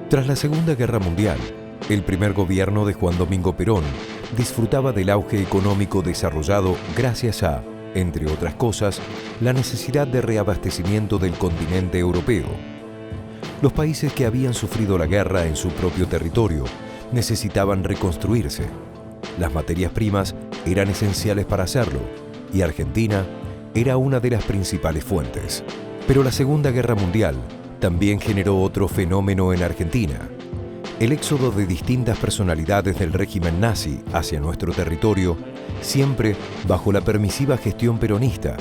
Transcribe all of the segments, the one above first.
Tras la Segunda Guerra Mundial, el primer gobierno de Juan Domingo Perón disfrutaba del auge económico desarrollado gracias a, entre otras cosas, la necesidad de reabastecimiento del continente europeo. Los países que habían sufrido la guerra en su propio territorio necesitaban reconstruirse. Las materias primas eran esenciales para hacerlo, y Argentina era una de las principales fuentes. Pero la Segunda Guerra Mundial también generó otro fenómeno en Argentina: el éxodo de distintas personalidades del régimen nazi hacia nuestro territorio, siempre bajo la permisiva gestión peronista.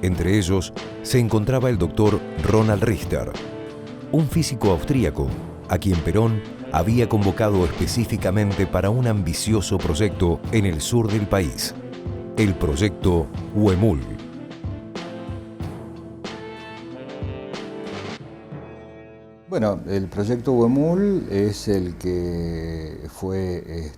Entre ellos se encontraba el doctor Ronald Richter, un físico austríaco a quien Perón había convocado específicamente para un ambicioso proyecto en el sur del país, el proyecto Huemul. Bueno, el proyecto Huemul es el que fue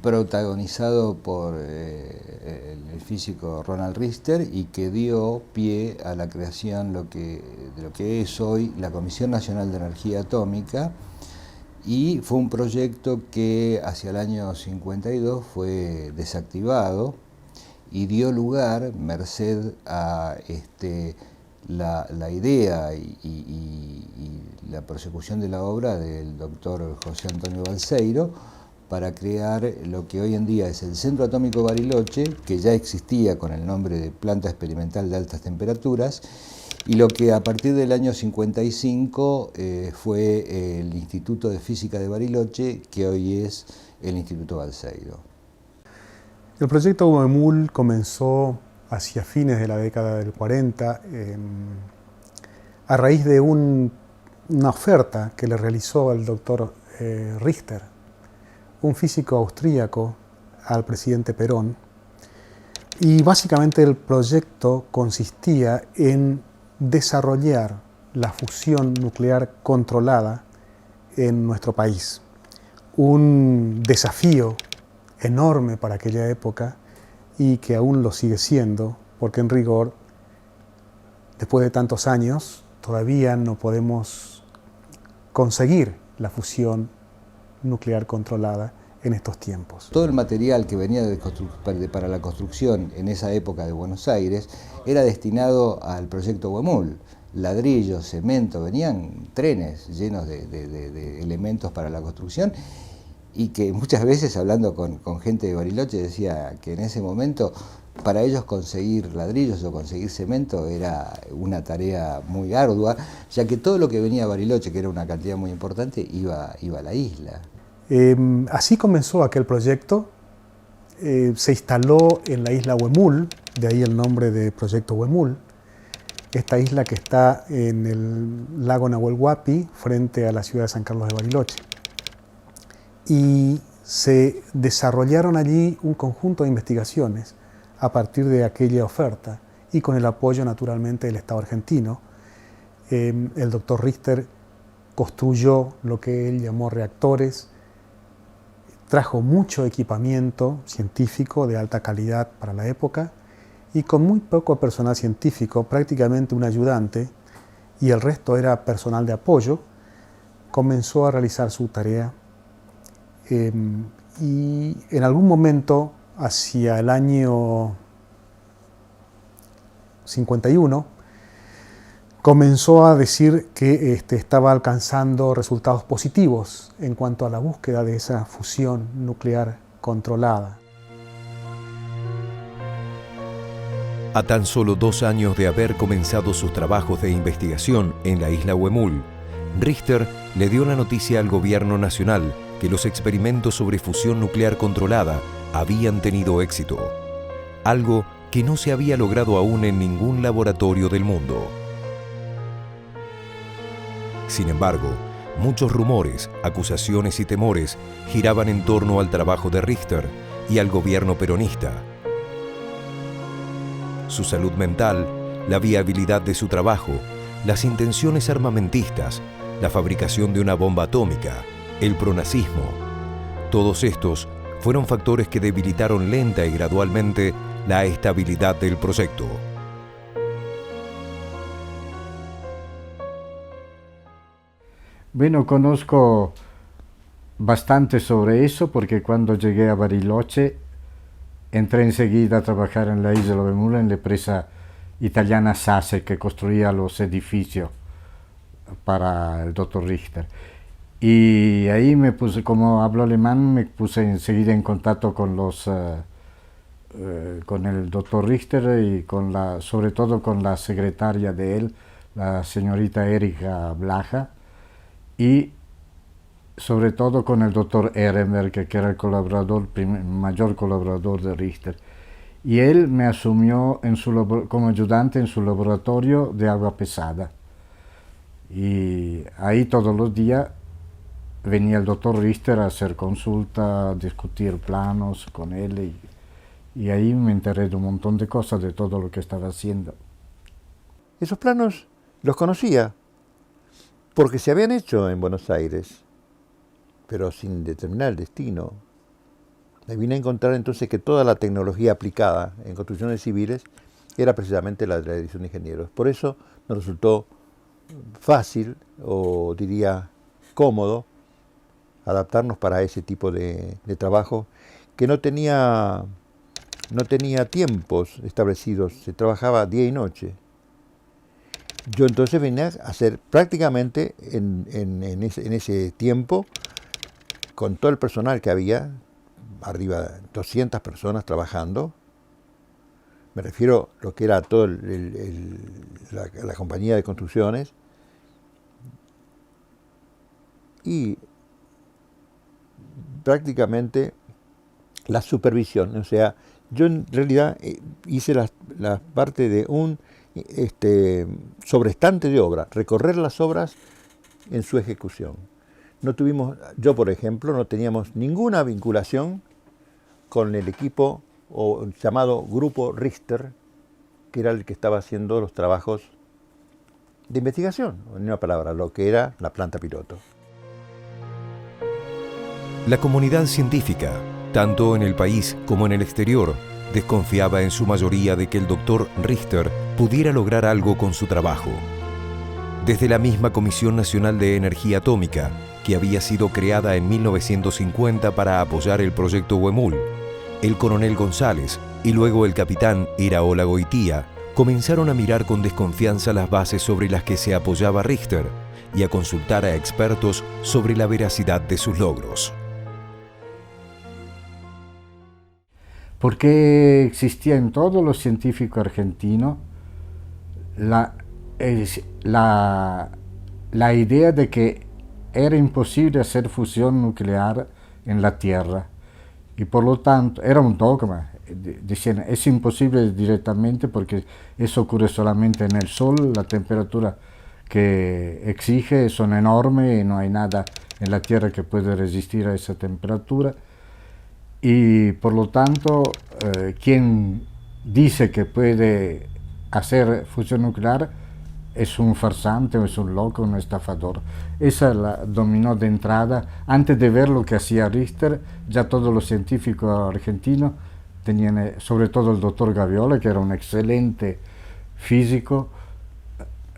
protagonizado por el físico Ronald Richter y que dio pie a la creación de lo que es hoy la Comisión Nacional de Energía Atómica, y fue un proyecto que hacia el año 52 fue desactivado y dio lugar, merced a la idea y la persecución de la obra del doctor José Antonio Balseiro, para crear lo que hoy en día es el Centro Atómico Bariloche, que ya existía con el nombre de Planta Experimental de Altas Temperaturas, y lo que a partir del año 55 fue el Instituto de Física de Bariloche, que hoy es el Instituto Balseiro. El proyecto Huemul comenzó hacia fines de la década del 40, a raíz de una oferta que le realizó el doctor Richter, un físico austríaco, al presidente Perón. Y básicamente el proyecto consistía en desarrollar la fusión nuclear controlada en nuestro país. Un desafío enorme para aquella época, y que aún lo sigue siendo, porque en rigor, después de tantos años, todavía no podemos conseguir la fusión nuclear controlada en estos tiempos. Todo el material que venía para la construcción en esa época de Buenos Aires era destinado al proyecto Huemul. Ladrillos, cemento, venían trenes llenos de elementos para la construcción, y que muchas veces, hablando con gente de Bariloche, decía que en ese momento para ellos conseguir ladrillos o conseguir cemento era una tarea muy ardua, ya que todo lo que venía a Bariloche, que era una cantidad muy importante, iba a la isla. Así comenzó aquel proyecto. Se instaló en la isla Huemul, de ahí el nombre de Proyecto Huemul, esta isla que está en el lago Nahuel Huapi, frente a la ciudad de San Carlos de Bariloche. Y se desarrollaron allí un conjunto de investigaciones a partir de aquella oferta y con el apoyo naturalmente del Estado argentino. El doctor Richter construyó lo que él llamó reactores trajo mucho equipamiento científico de alta calidad para la época y con muy poco personal científico, prácticamente un ayudante, y el resto era personal de apoyo, comenzó a realizar su tarea. Y en algún momento, hacia el año 51, comenzó a decir que estaba alcanzando resultados positivos en cuanto a la búsqueda de esa fusión nuclear controlada. A tan solo 2 años de haber comenzado sus trabajos de investigación en la isla Huemul, Richter le dio la noticia al gobierno nacional que los experimentos sobre fusión nuclear controlada habían tenido éxito, algo que no se había logrado aún en ningún laboratorio del mundo. Sin embargo, muchos rumores, acusaciones y temores giraban en torno al trabajo de Richter y al gobierno peronista. Su salud mental, la viabilidad de su trabajo, las intenciones armamentistas, la fabricación de una bomba atómica, el pronazismo. Todos estos fueron factores que debilitaron lenta y gradualmente la estabilidad del proyecto. Bueno, conozco bastante sobre eso porque cuando llegué a Bariloche entré enseguida a trabajar en la isla Huemul en la empresa italiana SASE que construía los edificios para el Dr. Richter. Y ahí me puse, como hablo alemán, me puse enseguida en contacto con con el Dr. Richter y sobre todo con la secretaria de él, la señorita Erika Blaha, y sobre todo con el Dr. Ehrenberg, que era el mayor colaborador de Richter. Y él me asumió como ayudante en su laboratorio de agua pesada. Y ahí todos los días venía el Dr. Richter a hacer consulta, a discutir planos con él, y ahí me enteré de un montón de cosas, de todo lo que estaba haciendo. Esos planos los conocía, porque se habían hecho en Buenos Aires, pero sin determinar el destino. Me vine a encontrar entonces que toda la tecnología aplicada en construcciones civiles era precisamente la de la Dirección de Ingenieros. Por eso nos resultó fácil, o diría cómodo, adaptarnos para ese tipo de trabajo que no tenía tiempos establecidos, se trabajaba día y noche. Yo entonces venía a hacer prácticamente en ese tiempo, con todo el personal que había, arriba de 200 personas trabajando, me refiero a lo que era toda la compañía de construcciones, y prácticamente la supervisión, o sea, yo en realidad hice la parte de un sobrestante de obra, recorrer las obras en su ejecución. Yo por ejemplo, no teníamos ninguna vinculación con el equipo llamado Grupo Richter, que era el que estaba haciendo los trabajos de investigación, en una palabra, lo que era la planta piloto. La comunidad científica, tanto en el país como en el exterior, desconfiaba en su mayoría de que el Dr. Richter pudiera lograr algo con su trabajo. Desde la misma Comisión Nacional de Energía Atómica, que había sido creada en 1950 para apoyar el proyecto Huemul, el coronel González y luego el capitán Iraola Goitía comenzaron a mirar con desconfianza las bases sobre las que se apoyaba Richter y a consultar a expertos sobre la veracidad de sus logros. Porque existía en todos los científicos argentinos la idea de que era imposible hacer fusión nuclear en la Tierra, y por lo tanto era un dogma. Decían, es imposible directamente porque eso ocurre solamente en el Sol, la temperatura que exige son enormes y no hay nada en la Tierra que pueda resistir a esa temperatura. Y por lo tanto, quien dice que puede hacer fusión nuclear es un farsante, es un loco, un estafador. Esa la dominó de entrada. Antes de ver lo que hacía Richter, ya todos los científicos argentinos tenían, sobre todo el doctor Gaviola, que era un excelente físico,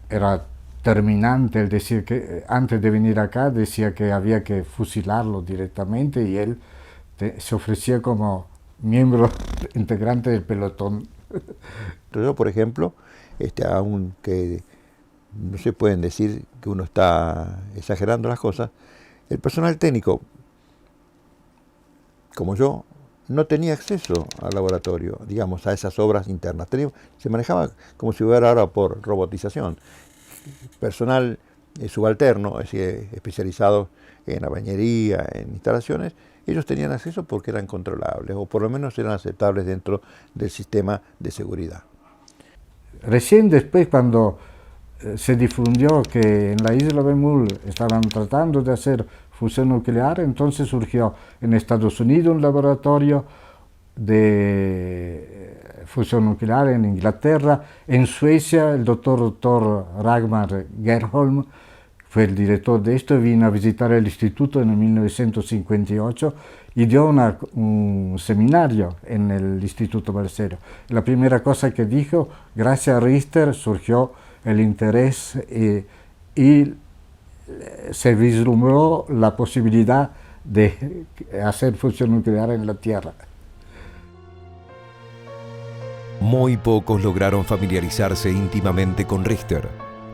era terminante, él decía que antes de venir acá decía que había que fusilarlo directamente y él se ofrecía como miembro integrante del pelotón. Yo, por ejemplo, aunque no se pueden decir que uno está exagerando las cosas, el personal técnico, como yo, no tenía acceso al laboratorio, digamos, a esas obras internas. Se manejaba como si hubiera ahora por robotización. Personal subalterno, es decir, especializado en la bañería, en instalaciones, ellos tenían acceso porque eran controlables, o por lo menos eran aceptables dentro del sistema de seguridad. Recién después, cuando se difundió que en la isla Bemul estaban tratando de hacer fusión nuclear, entonces surgió en Estados Unidos un laboratorio de fusión nuclear, en Inglaterra, en Suecia el doctor Thor Ragnar Gerholm fue el director de esto, vino a visitar el instituto en 1958 y dio un seminario en el Instituto Bercero. La primera cosa que dijo, gracias a Richter surgió el interés y se vislumbró la posibilidad de hacer fusión nuclear en la Tierra. Muy pocos lograron familiarizarse íntimamente con Richter.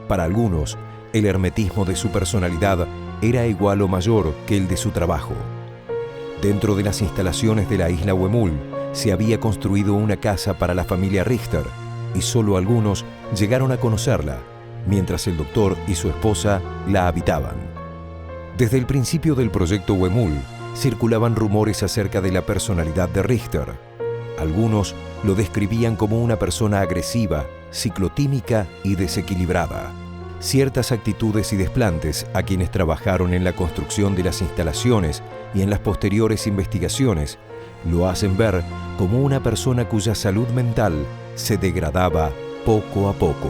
Para algunos, el hermetismo de su personalidad era igual o mayor que el de su trabajo. Dentro de las instalaciones de la isla Huemul se había construido una casa para la familia Richter y solo algunos llegaron a conocerla, mientras el doctor y su esposa la habitaban. Desde el principio del proyecto Huemul circulaban rumores acerca de la personalidad de Richter. Algunos lo describían como una persona agresiva, ciclotímica y desequilibrada. Ciertas actitudes y desplantes a quienes trabajaron en la construcción de las instalaciones y en las posteriores investigaciones lo hacen ver como una persona cuya salud mental se degradaba poco a poco.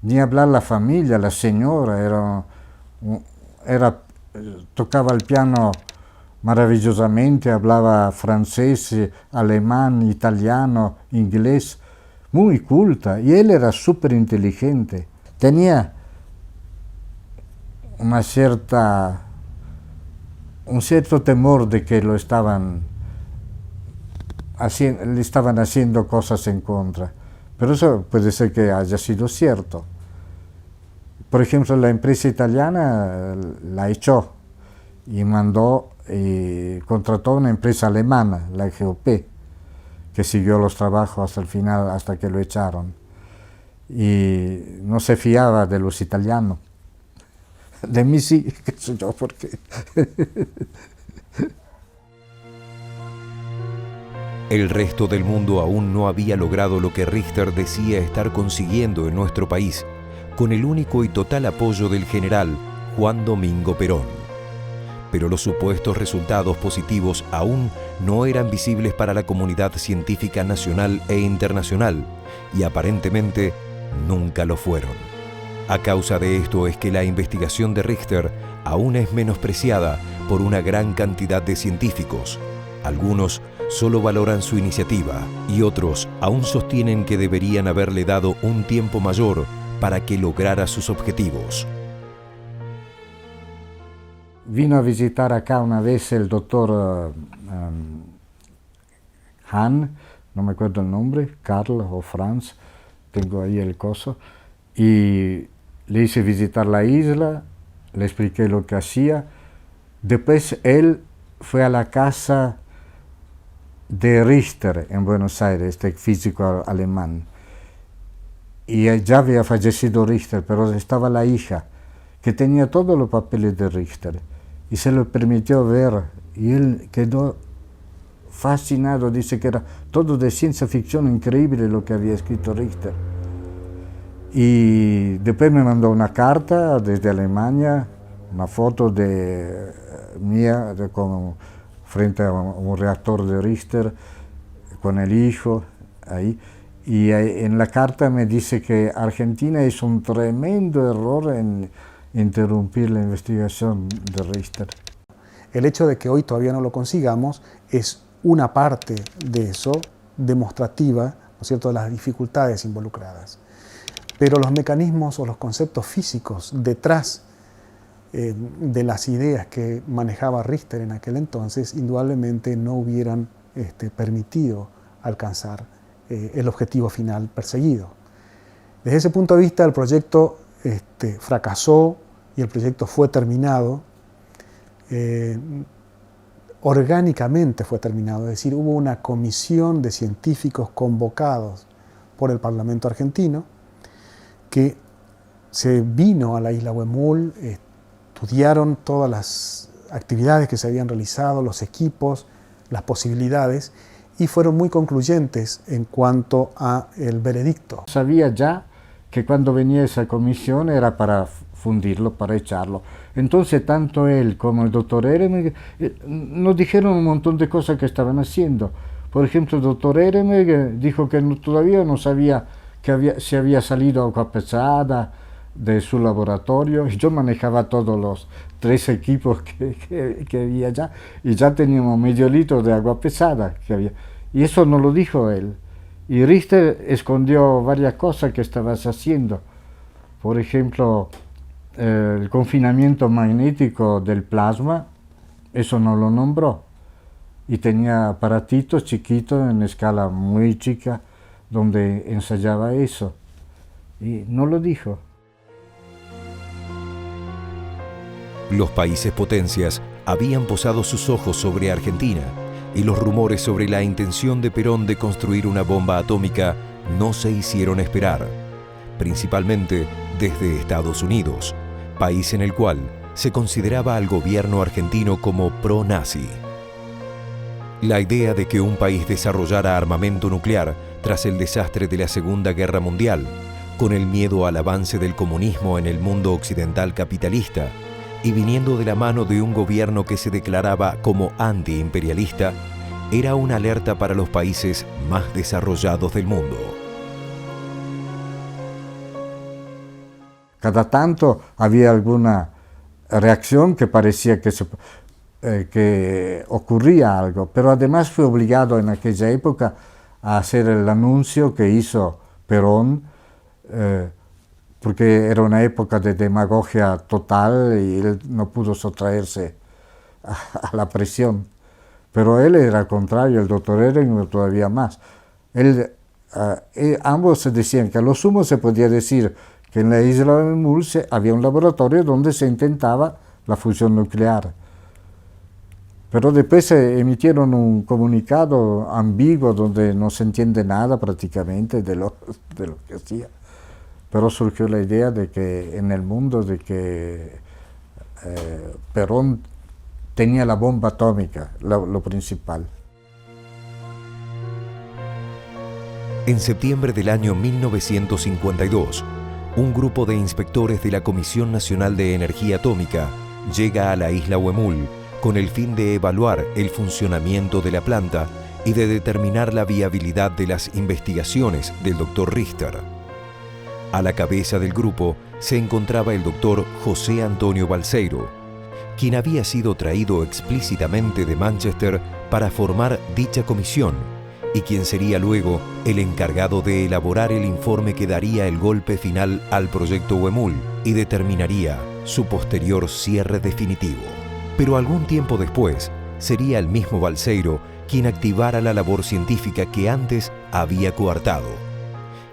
Ni hablar la familia, la señora tocaba el piano maravillosamente, hablaba francés, alemán, italiano, inglés, muy culta, y él era súper inteligente. Tenía un cierto temor de que le estaban haciendo cosas en contra, pero eso puede ser que haya sido cierto. Por ejemplo, la empresa italiana la echó y contrató una empresa alemana, la GOP, que siguió los trabajos hasta el final, hasta que lo echaron. Y no se fiaba de los italianos. De mí sí, qué sé yo por qué. El resto del mundo aún no había logrado lo que Richter decía estar consiguiendo en nuestro país, con el único y total apoyo del general Juan Domingo Perón. Pero los supuestos resultados positivos aún no eran visibles para la comunidad científica nacional e internacional, y aparentemente nunca lo fueron. A causa de esto es que la investigación de Richter aún es menospreciada por una gran cantidad de científicos. Algunos solo valoran su iniciativa y otros aún sostienen que deberían haberle dado un tiempo mayor para que lograra sus objetivos. Vino a visitar acá una vez el doctor Hahn, no me acuerdo el nombre, Karl o Franz, tengo ahí el coso, y le hice visitar la isla, le expliqué lo que hacía. Después él fue a la casa de Richter en Buenos Aires, este físico alemán, y ya había fallecido Richter, pero estaba la hija, que tenía todos los papeles de Richter, y se lo permitió ver, y él quedó fascinado, dice que era todo de ciencia ficción, increíble lo que había escrito Richter. Y después me mandó una carta desde Alemania, una foto mía frente a un reactor de Richter, con el hijo ahí, Y en la carta me dice que Argentina hizo un tremendo error en interrumpir la investigación de Richter. El hecho de que hoy todavía no lo consigamos es una parte de eso, demostrativa, ¿no es cierto?, de las dificultades involucradas. Pero los mecanismos o los conceptos físicos detrás de las ideas que manejaba Richter en aquel entonces, indudablemente no hubieran permitido alcanzar el objetivo final perseguido. Desde ese punto de vista, el proyecto fracasó y el proyecto fue terminado, orgánicamente fue terminado, es decir, hubo una comisión de científicos convocados por el Parlamento argentino que se vino a la isla Huemul, estudiaron todas las actividades que se habían realizado, los equipos, las posibilidades, y fueron muy concluyentes en cuanto a el veredicto. Sabía ya que cuando venía esa comisión era para fundirlo, para echarlo. Entonces tanto él como el doctor Ehrenberg nos dijeron un montón de cosas que estaban haciendo. Por ejemplo, el doctor Ehrenberg dijo que todavía no sabía que se había salido agua pesada de su laboratorio. Yo manejaba todos los 3 equipos que había ya, y ya teníamos medio litro de agua pesada que había. Y eso no lo dijo él. Y Richter escondió varias cosas que estabas haciendo. Por ejemplo, el confinamiento magnético del plasma, eso no lo nombró. Y tenía aparatitos chiquitos en escala muy chica donde ensayaba eso. Y no lo dijo. Los países potencias habían posado sus ojos sobre Argentina y los rumores sobre la intención de Perón de construir una bomba atómica no se hicieron esperar, principalmente desde Estados Unidos, país en el cual se consideraba al gobierno argentino como pro-nazi. La idea de que un país desarrollara armamento nuclear tras el desastre de la Segunda Guerra Mundial, con el miedo al avance del comunismo en el mundo occidental capitalista, y viniendo de la mano de un gobierno que se declaraba como antiimperialista, era una alerta para los países más desarrollados del mundo. Cada tanto había alguna reacción que parecía que ocurría algo, pero además fue obligado en aquella época a hacer el anuncio que hizo Perón, porque era una época de demagogia total y él no pudo sustraerse a la presión. Pero él era al contrario, el doctor Ehrenberg todavía más. Ambos se decían que a lo sumo se podía decir que en la isla de Huemul había un laboratorio donde se intentaba la fusión nuclear. Pero después se emitieron un comunicado ambiguo donde no se entiende nada prácticamente de lo que hacía. Pero surgió la idea de que en el mundo de que Perón tenía la bomba atómica, lo principal. En septiembre del año 1952, un grupo de inspectores de la Comisión Nacional de Energía Atómica llega a la isla Huemul con el fin de evaluar el funcionamiento de la planta y de determinar la viabilidad de las investigaciones del doctor Richter. A la cabeza del grupo se encontraba el doctor José Antonio Balseiro, quien había sido traído explícitamente de Manchester para formar dicha comisión y quien sería luego el encargado de elaborar el informe que daría el golpe final al proyecto Huemul y determinaría su posterior cierre definitivo. Pero algún tiempo después sería el mismo Balseiro quien activara la labor científica que antes había coartado.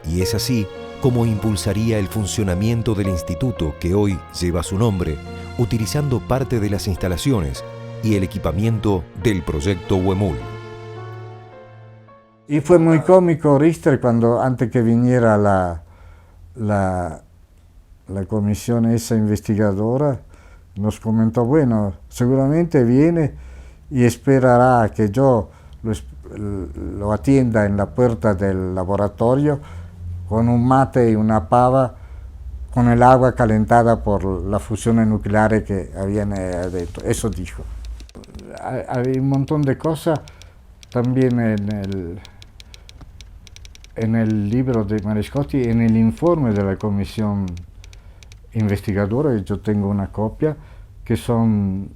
Y es así como impulsaría el funcionamiento del instituto que hoy lleva su nombre, utilizando parte de las instalaciones y el equipamiento del proyecto Huemul. Y fue muy cómico Richter cuando, antes que viniera la comisión esa investigadora, nos comentó, bueno, seguramente viene y esperará que yo lo atienda en la puerta del laboratorio con un mate y una pava, con el agua calentada por las fusiones nucleares que habían adentro. Eso dijo. Hay un montón de cosas también en el libro de Marescotti, en el informe de la comisión investigadora, yo tengo una copia, que son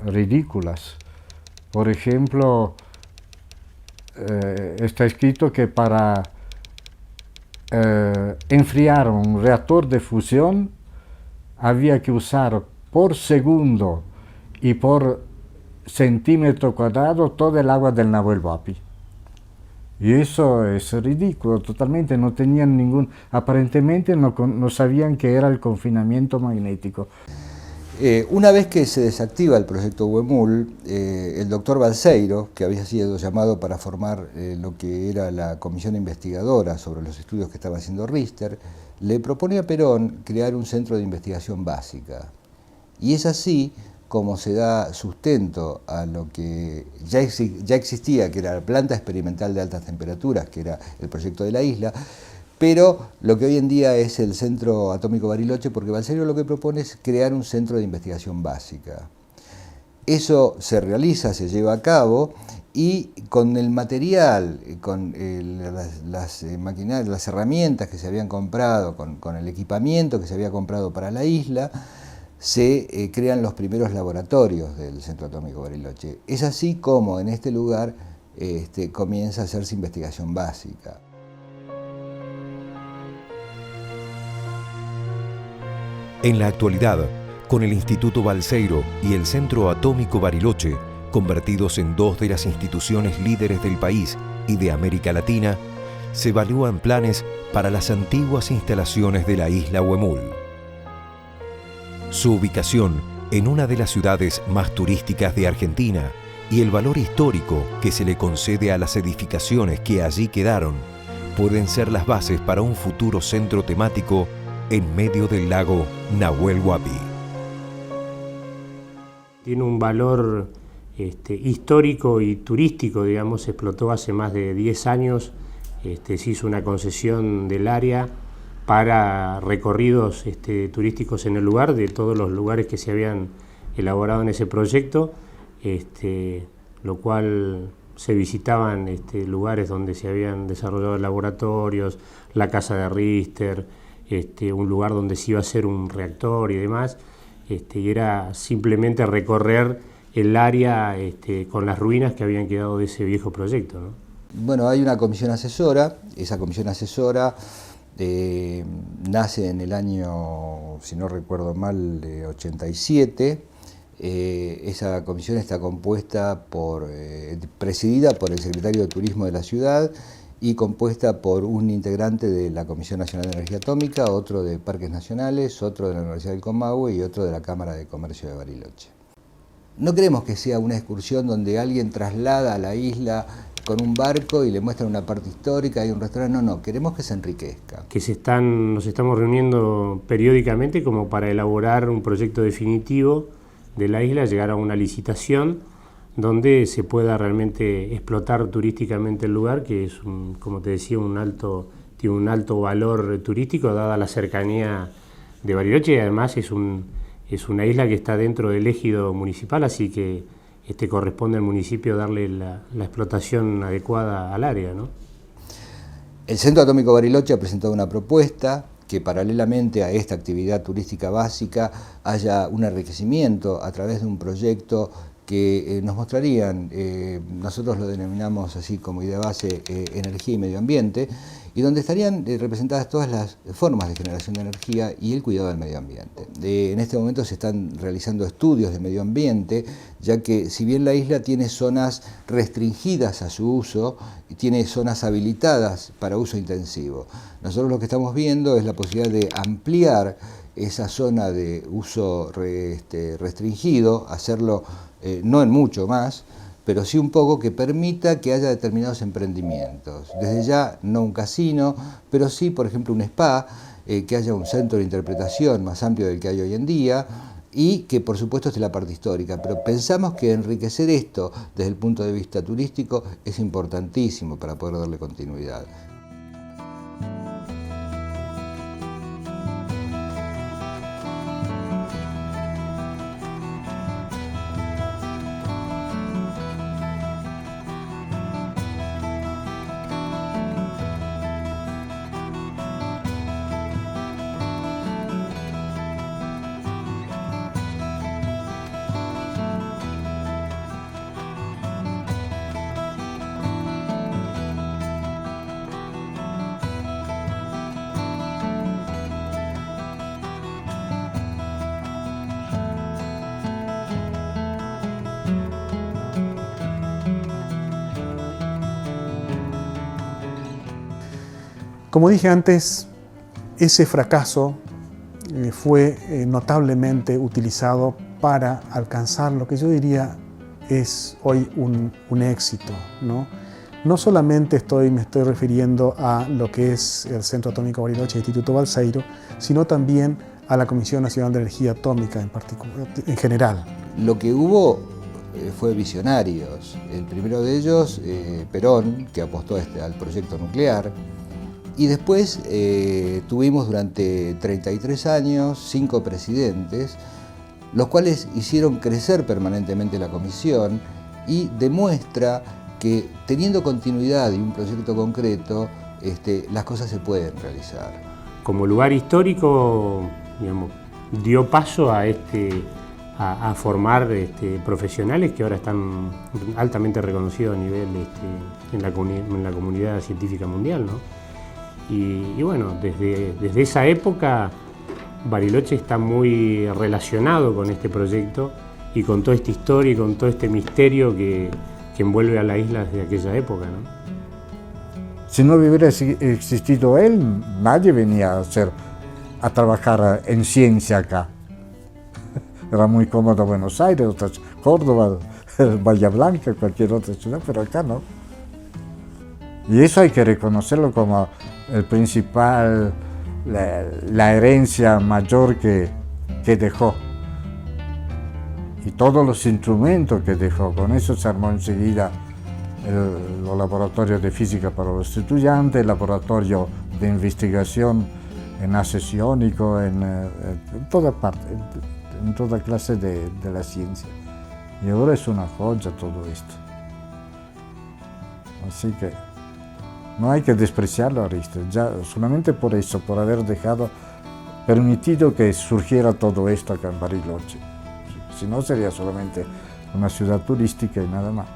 ridículas. Por ejemplo, está escrito que para enfriar un reactor de fusión había que usar por segundo y por centímetro cuadrado todo el agua del Nahuel Huapi. Y eso es ridículo, totalmente, no tenían aparentemente no sabían qué era el confinamiento magnético. Una vez que se desactiva el proyecto Huemul, el doctor Balseiro, que había sido llamado para formar lo que era la comisión investigadora sobre los estudios que estaba haciendo Richter, le propone a Perón crear un centro de investigación básica. Y es así como se da sustento a lo que ya existía, que era la planta experimental de altas temperaturas, que era el proyecto de la isla, pero lo que hoy en día es el Centro Atómico Bariloche, porque Balseiro lo que propone es crear un centro de investigación básica. Eso se realiza, se lleva a cabo, y con el material, con las maquinarias, las herramientas que se habían comprado, con el equipamiento que se había comprado para la isla, se crean los primeros laboratorios del Centro Atómico Bariloche. Es así como en este lugar comienza a hacerse investigación básica. En la actualidad, con el Instituto Balseiro y el Centro Atómico Bariloche, convertidos en dos de las instituciones líderes del país y de América Latina, se evalúan planes para las antiguas instalaciones de la isla Huemul. Su ubicación en una de las ciudades más turísticas de Argentina y el valor histórico que se le concede a las edificaciones que allí quedaron pueden ser las bases para un futuro centro temático en medio del lago Nahuel Huapi. Tiene un valor histórico y turístico, digamos. Se explotó hace más de 10 años, se hizo una concesión del área para recorridos turísticos en el lugar, de todos los lugares que se habían elaborado en ese proyecto, lo cual se visitaban lugares donde se habían desarrollado laboratorios, la casa de Richter, un lugar donde se iba a hacer un reactor y demás, y era simplemente recorrer el área con las ruinas que habían quedado de ese viejo proyecto, ¿no? Bueno, hay una comisión asesora. Esa comisión asesora nace en el año, si no recuerdo mal, de 87. Esa comisión está compuesta presidida por el secretario de Turismo de la ciudad y compuesta por un integrante de la Comisión Nacional de Energía Atómica, otro de Parques Nacionales, otro de la Universidad del Comahue y otro de la Cámara de Comercio de Bariloche. No queremos que sea una excursión donde alguien traslada a la isla con un barco y le muestran una parte histórica, hay un restaurante. No, queremos que se enriquezca. Que nos estamos reuniendo periódicamente como para elaborar un proyecto definitivo de la isla, llegar a una licitación donde se pueda realmente explotar turísticamente el lugar, que es, como te decía, tiene un alto valor turístico dada la cercanía de Bariloche, y además es una isla que está dentro del ejido municipal, así que corresponde al municipio darle la explotación adecuada al área, ¿no? El Centro Atómico Bariloche ha presentado una propuesta que paralelamente a esta actividad turística básica haya un enriquecimiento a través de un proyecto que nos mostrarían, nosotros lo denominamos así como idea base, energía y medio ambiente, y donde estarían representadas todas las formas de generación de energía y el cuidado del medio ambiente. En este momento se están realizando estudios de medio ambiente, ya que si bien la isla tiene zonas restringidas a su uso, tiene zonas habilitadas para uso intensivo. Nosotros lo que estamos viendo es la posibilidad de ampliar esa zona de uso restringido, hacerlo no en mucho más, pero sí un poco que permita que haya determinados emprendimientos. Desde ya no un casino, pero sí, por ejemplo, un spa, que haya un centro de interpretación más amplio del que hay hoy en día, y que por supuesto esté la parte histórica. Pero pensamos que enriquecer esto desde el punto de vista turístico es importantísimo para poder darle continuidad. Como dije antes, ese fracaso fue notablemente utilizado para alcanzar lo que yo diría es hoy un éxito, ¿no? No solamente me estoy refiriendo a lo que es el Centro Atómico Bariloche, Instituto Balseiro, sino también a la Comisión Nacional de Energía Atómica en general. Lo que hubo fue visionarios. El primero de ellos, Perón, que apostó al proyecto nuclear. Y después tuvimos durante 33 años 5 presidentes, los cuales hicieron crecer permanentemente la comisión y demuestra que teniendo continuidad y un proyecto concreto, las cosas se pueden realizar. Como lugar histórico, digamos, dio paso a formar profesionales que ahora están altamente reconocidos a nivel en la comunidad científica mundial, ¿no? Y bueno, desde esa época Bariloche está muy relacionado con este proyecto y con toda esta historia y con todo este misterio que envuelve a la isla desde aquella época, ¿no? Si no hubiera existido él, nadie venía a trabajar en ciencia acá. Era muy cómodo Buenos Aires, Córdoba, Bahía Blanca, cualquier otra ciudad, pero acá no. Y eso hay que reconocerlo como el principal, la herencia mayor que dejó. Y todos los instrumentos que dejó, con eso se armó enseguida los laboratorios de física para los estudiantes, el laboratorio de investigación en ases iónicos, en toda parte, en toda clase de la ciencia. Y ahora es una joya todo esto. Así que no hay que despreciarlo a Richter, ya solamente por eso, por haber permitido que surgiera todo esto acá en Bariloche. Si no, sería solamente una ciudad turística y nada más.